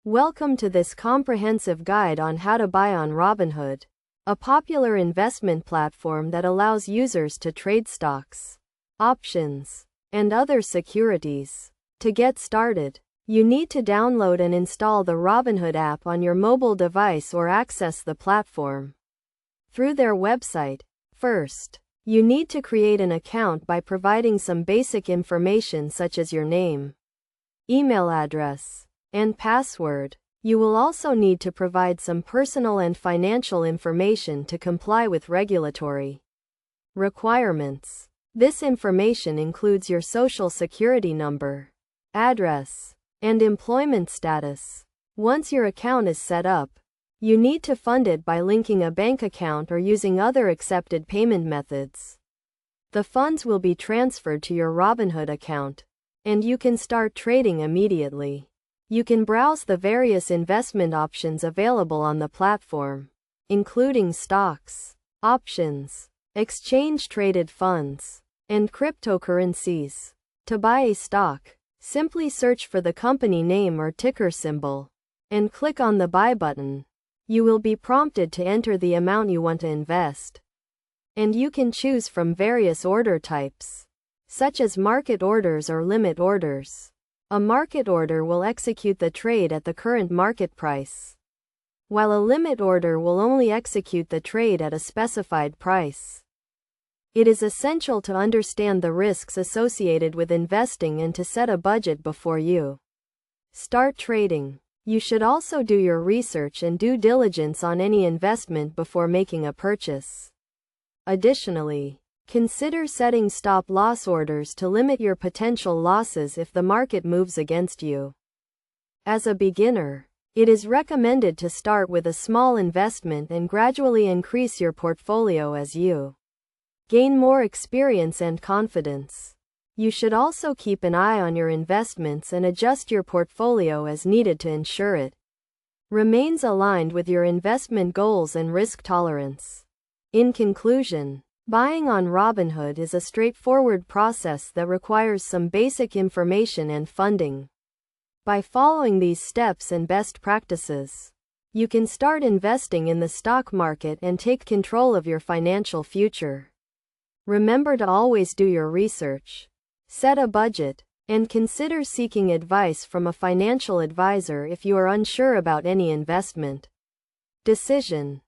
Welcome to this comprehensive guide on how to buy on Robinhood, a popular investment platform that allows users to trade stocks, options, and other securities. To get started, you need to download and install the Robinhood app on your mobile device or access the platform through their website. First, you need to create an account by providing some basic information such as your name, email address, and password. You will also need to provide some personal and financial information to comply with regulatory requirements. This information includes your social security number, address, and employment status. Once your account is set up, you need to fund it by linking a bank account or using other accepted payment methods. The funds will be transferred to your Robinhood account, and you can start trading immediately. You can browse the various investment options available on the platform, including stocks, options, exchange-traded funds, and cryptocurrencies. To buy a stock, simply search for the company name or ticker symbol, and click on the Buy button. You will be prompted to enter the amount you want to invest, and you can choose from various order types, such as market orders or limit orders. A market order will execute the trade at the current market price, while a limit order will only execute the trade at a specified price. It is essential to understand the risks associated with investing and to set a budget before you start trading. You should also do your research and due diligence on any investment before making a purchase. Additionally, consider setting stop-loss orders to limit your potential losses if the market moves against you. As a beginner, it is recommended to start with a small investment and gradually increase your portfolio as you gain more experience and confidence. You should also keep an eye on your investments and adjust your portfolio as needed to ensure it remains aligned with your investment goals and risk tolerance. In conclusion, buying on Robinhood is a straightforward process that requires some basic information and funding. By following these steps and best practices, you can start investing in the stock market and take control of your financial future. Remember to always do your research, set a budget, and consider seeking advice from a financial advisor if you are unsure about any investment decision.